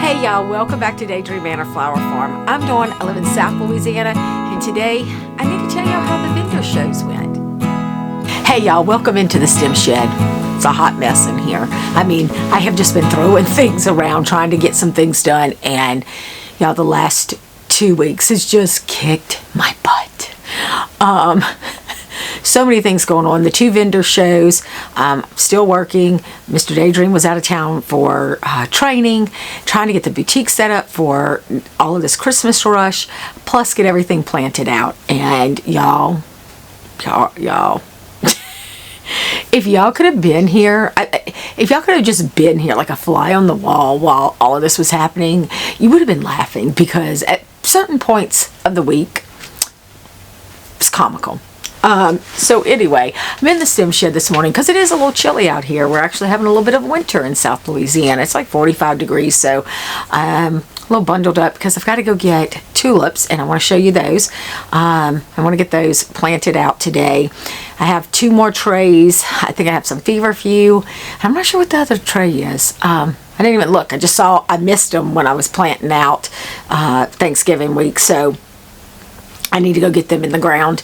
Hey y'all, welcome back to Daydream Manor Flower Farm. I'm Dawn, I live in South Louisiana, and today I need to tell y'all how the vendor shows went. Hey y'all, welcome into the stem shed. It's a hot mess in here. I mean, I have just been throwing things around trying to get some things done, and y'all, the last 2 weeks has just kicked my butt. So many things going on. The 2 vendor shows, still working. Mr. Daydream was out of town for training, trying to get the boutique set up for all of this Christmas rush, plus get everything planted out. And y'all, if y'all could have been here, if y'all could have just been here like a fly on the wall while all of this was happening, you would have been laughing, because at certain points of the week, it's comical. So anyway, I'm in the stem shed this morning because it is a little chilly out here. We're actually having a little bit of winter in South Louisiana. It's like 45 degrees, so I'm a little bundled up because I've got to go get tulips, and I want to show you those. I want to get those planted out today. I have 2 more trays. I think I have some feverfew. I'm not sure what the other tray is. I didn't even look. I just saw, I missed them when I was planting out Thanksgiving week, so I need to go get them in the ground.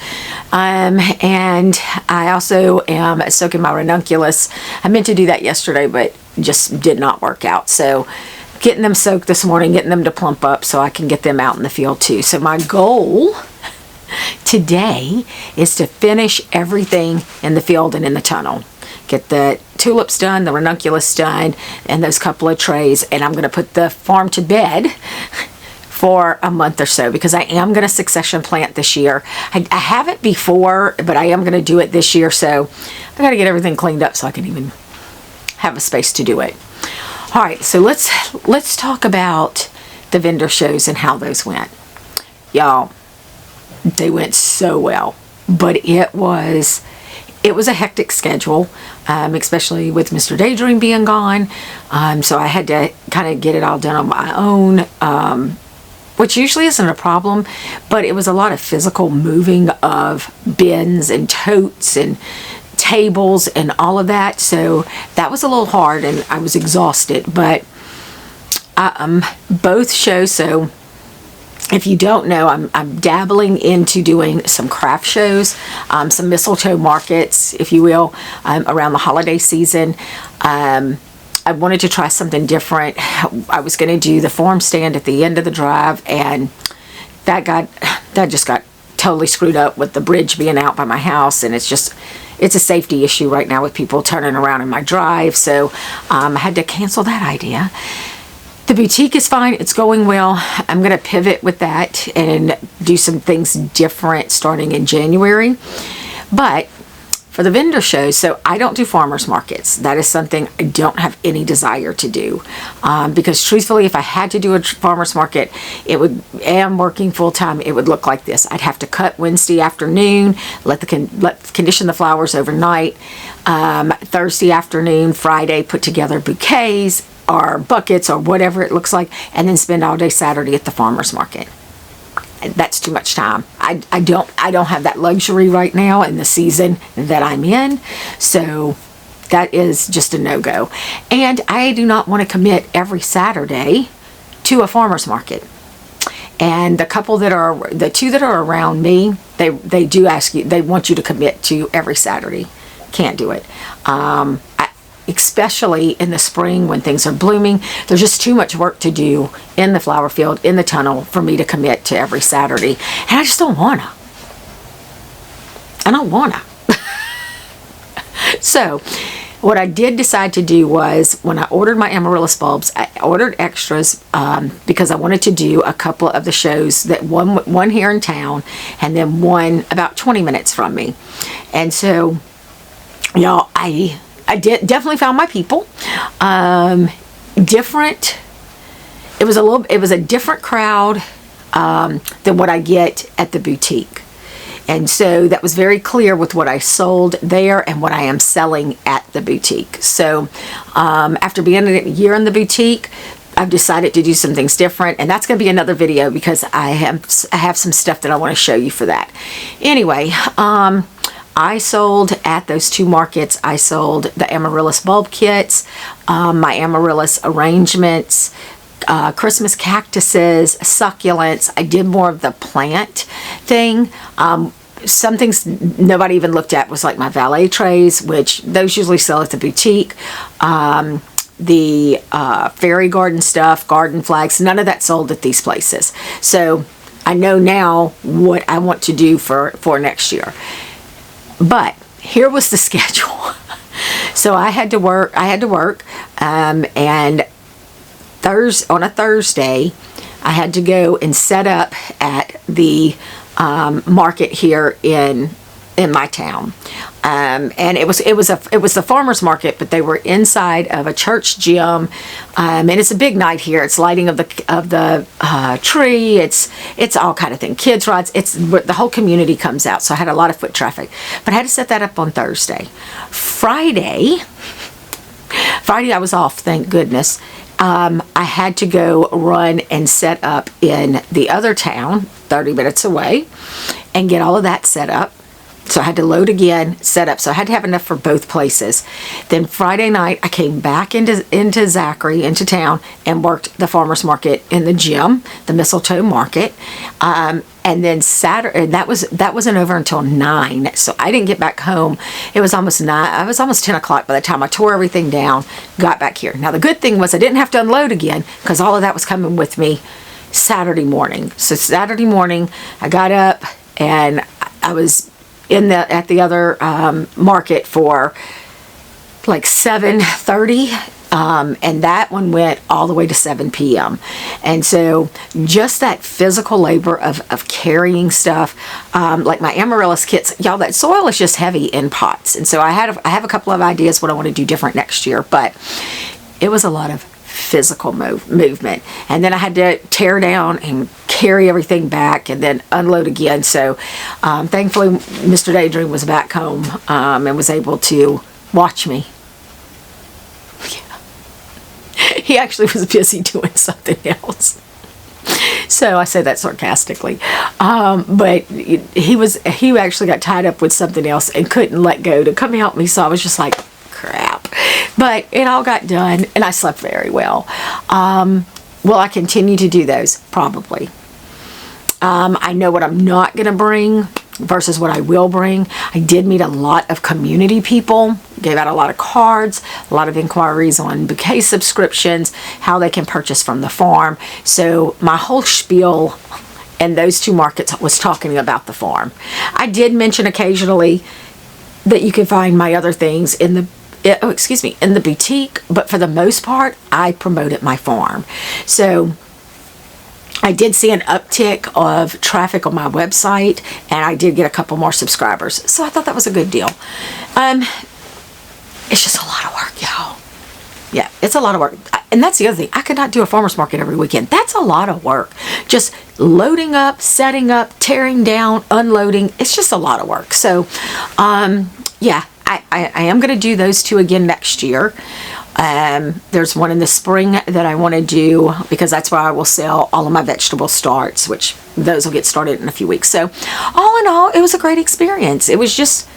And I also am soaking my ranunculus. I meant to do that yesterday, but just did not work out. So getting them soaked this morning, getting them to plump up so I can get them out in the field too. So my goal today is to finish everything in the field and in the tunnel. Get the tulips done, the ranunculus done, and those couple of trays. And I'm going to put the farm to bed for a month or so, because I am going to succession plant this year. I haven't before, but I am going to do it this year, so I got to get everything cleaned up so I can even have a space to do it. All right, so let's talk about the vendor shows and how those went. Y'all, they went so well, but it was a hectic schedule, especially with Mr. Daydream being gone. So I had to kind of get it all done on my own, which usually isn't a problem, but it was a lot of physical moving of bins and totes and tables and all of that. So that was a little hard, and I was exhausted. But both shows, so if you don't know, I'm dabbling into doing some craft shows, some mistletoe markets, if you will, around the holiday season. I wanted to try something different. I was going to do the farm stand at the end of the drive, and that just got totally screwed up with the bridge being out by my house, and it's a safety issue right now with people turning around in my drive, so I had to cancel that idea. The boutique is fine. It's going well. I'm going to pivot with that and do some things different starting in January. But for the vendor shows, so I don't do farmers markets. That is something I don't have any desire to do, because truthfully, if I had to do a farmers market, and working full time, it would look like this. I'd have to cut Wednesday afternoon, condition the flowers overnight, Thursday afternoon, Friday, put together bouquets or buckets or whatever it looks like, and then spend all day Saturday at the farmers market. That's too much time. I don't have that luxury right now in the season that I'm in, so that is just a no-go. And I do not want to commit every Saturday to a farmer's market. And the 2 that are around me, they do ask you, they want you to commit to every Saturday. Can't do it. Especially in the spring when things are blooming, there's just too much work to do in the flower field, in the tunnel, for me to commit to every Saturday. And I just don't wanna. So what I did decide to do was, when I ordered my amaryllis bulbs, I ordered extras because I wanted to do a couple of the shows, that one here in town and then one about 20 minutes from me. And so, y'all, I definitely found my people. Different. It was a different crowd than what I get at the boutique. And so that was very clear with what I sold there and what I am selling at the boutique. So after being a year in the boutique, I've decided to do some things different, and that's going to be another video, because I have some stuff that I want to show you for that. Anyway, I sold at those 2 markets. I sold the amaryllis bulb kits, my amaryllis arrangements, Christmas cactuses, succulents. I did more of the plant thing. Some things nobody even looked at was like my valet trays, which those usually sell at the boutique. The fairy garden stuff, garden flags, none of that sold at these places. So I know now what I want to do for next year. But here was the schedule. So I had to work, and on a Thursday, I had to go and set up at the market here in my town. And it was the farmers market, but they were inside of a church gym, and it's a big night here. It's lighting of the tree. It's all kind of thing. Kids rides. It's the whole community comes out. So I had a lot of foot traffic, but I had to set that up on Thursday. Friday I was off. Thank goodness. I had to go run and set up in the other town, 30 minutes away, and get all of that set up. So I had to load again, set up. So I had to have enough for both places. Then Friday night, I came back into Zachary, into town, and worked the farmer's market in the gym, the Mistletoe Market. And then Saturday, and that wasn't over until 9. So I didn't get back home. It was almost 9. I was almost 10 o'clock by the time I tore everything down, got back here. Now the good thing was I didn't have to unload again because all of that was coming with me Saturday morning. So Saturday morning, I got up and I was at the other market for like 7:30, and that one went all the way to 7 p.m. And so just that physical labor of carrying stuff, like my amaryllis kits, y'all, that soil is just heavy in pots. And so I have a couple of ideas what I want to do different next year, but it was a lot of physical movement. And then I had to tear down and carry everything back and then unload again. So thankfully Mr. Daydream was back home and was able to watch me. Yeah. He actually was busy doing something else. So I say that sarcastically. But he actually got tied up with something else and couldn't let go to come help me. So I was just like, crap. But it all got done and I slept very well. Will I continue to do those? Probably. I know what I'm not going to bring versus what I will bring. I did meet a lot of community people, gave out a lot of cards, a lot of inquiries on bouquet subscriptions, how they can purchase from the farm. So my whole spiel in those two markets was talking about the farm. I did mention occasionally that you can find my other things in the boutique, but for the most part, I promoted my farm. So I did see an uptick of traffic on my website, and I did get a couple more subscribers. So I thought that was a good deal. It's just a lot of work, y'all. Yeah, it's a lot of work. And that's the other thing. I could not do a farmer's market every weekend. That's a lot of work. Just loading up, setting up, tearing down, unloading. It's just a lot of work. So, yeah, I am going to do those two again next year. There's one in the spring that I want to do because that's where I will sell all of my vegetable starts, which those will get started in a few weeks. So all in all, it was a great experience. It was just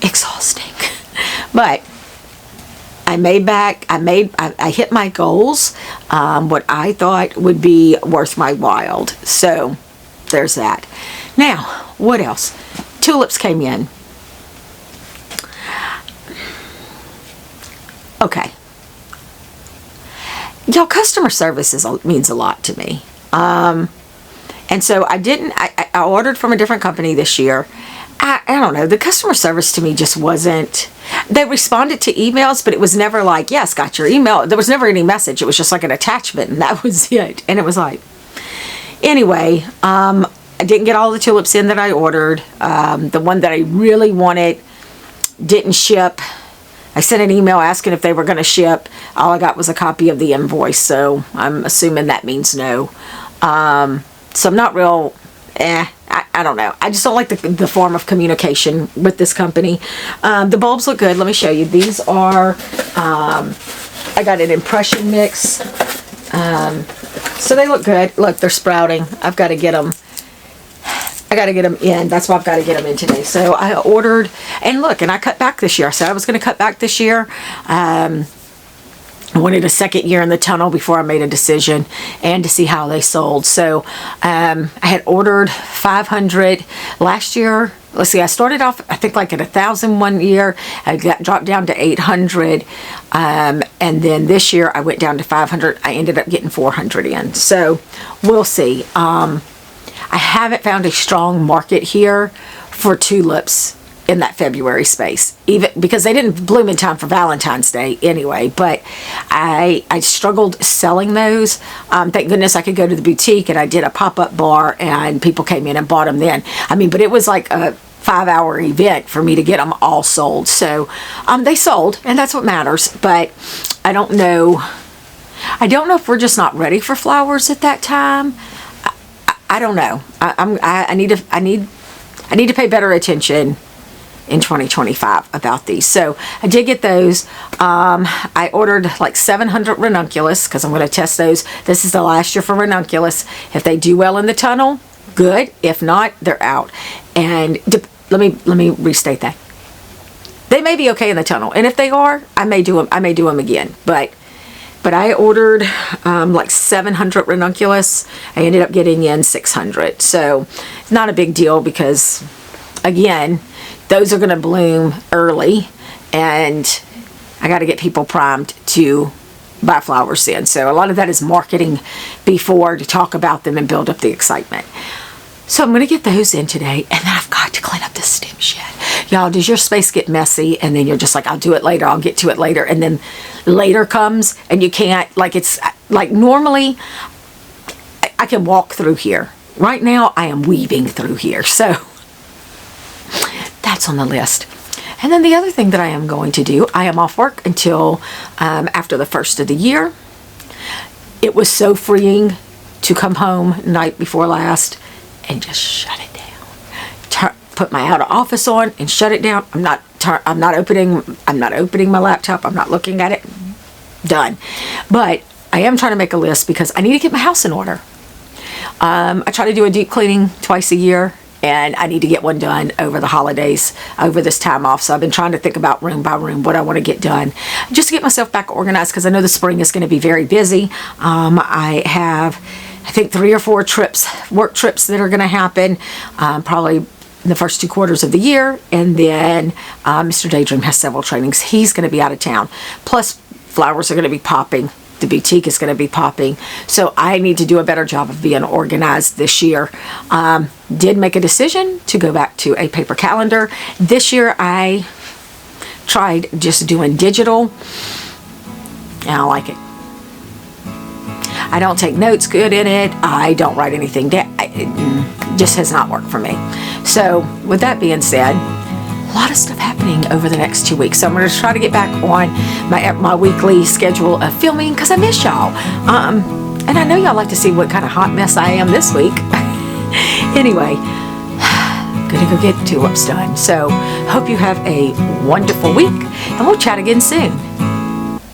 exhausting, but I hit my goals, what I thought would be worth my while. So there's that. Now, what else? Tulips came in. Okay. Y'all, customer service means a lot to me. And so I ordered from a different company this year. I don't know. The customer service to me just wasn't, they responded to emails, but it was never like, yes, got your email. There was never any message. It was just like an attachment, and that was it. And it was like, anyway, I didn't get all the tulips in that I ordered. The one that I really wanted didn't ship. I sent an email asking if they were going to ship. All I got was a copy of the invoice, so I'm assuming that means no. So I'm not real, I don't know. I just don't like the form of communication with this company. The bulbs look good. Let me show you. These are, I got an impression mix. So they look good. Look, they're sprouting. I've got to get them. I got to get them in. That's why I've got to get them in today. So I ordered, and look, and I cut back this year. I said I was going to cut back this year. I wanted a second year in the tunnel before I made a decision and to see how they sold. So I had ordered 500 last year. Let's see, I started off, I think, like at 1,000 one year. I dropped down to 800. And then this year I went down to 500. I ended up getting 400 in. So we'll see. I haven't found a strong market here for tulips in that February space, even because they didn't bloom in time for Valentine's Day anyway. But I struggled selling those. Thank goodness I could go to the boutique, and I did a pop-up bar and people came in and bought them then. I mean, but it was like a 5-hour event for me to get them all sold. So they sold, and that's what matters. But I don't know if we're just not ready for flowers at that time. I don't know. I need to pay better attention in 2025 about these. So I did get those. I ordered like 700 ranunculus because I'm going to test those. This is the last year for ranunculus. If they do well in the tunnel, good. If not, they're out. And let me restate that. They may be okay in the tunnel, and if they are, I may do them again. But I ordered like 700 ranunculus. I ended up getting in 600. So it's not a big deal because, again, those are going to bloom early, and I got to get people primed to buy flowers in. So a lot of that is marketing before to talk about them and build up the excitement. So I'm going to get those in today, and then I've got to clean up this stem shed. Y'all, does your space get messy and then you're just like, I'll do it later, I'll get to it later, and then later comes and you can't, like, it's like normally I can walk through here. Right now I am weaving through here. So that's on the list. And then the other thing that I am going to do, I am off work until after the first of the year. It was so freeing to come home night before last and just shut it down. Put my out of office on and shut it down. I'm not opening my laptop. I'm not looking at it. Done. But I am trying to make a list because I need to get my house in order. I try to do a deep cleaning twice a year, and I need to get one done over the holidays, over this time off. So I've been trying to think about room by room what I want to get done, just to get myself back organized, because I know the spring is going to be very busy. I have, I think, 3 or 4 work trips that are going to happen, probably in the first 2 quarters of the year. And then Mr. Daydream has several trainings. He's going to be out of town. Plus, flowers are going to be popping. The boutique is going to be popping. So I need to do a better job of being organized this year. Did make a decision to go back to a paper calendar. This year I tried just doing digital, and I like it. I don't take notes good in it. I don't write anything down. It just has not worked for me. So with that being said, a lot of stuff happening over the next 2 weeks. So I'm going to try to get back on my weekly schedule of filming because I miss y'all. And I know y'all like to see what kind of hot mess I am this week. Anyway, gonna go get tulips done. So hope you have a wonderful week, and we'll chat again soon.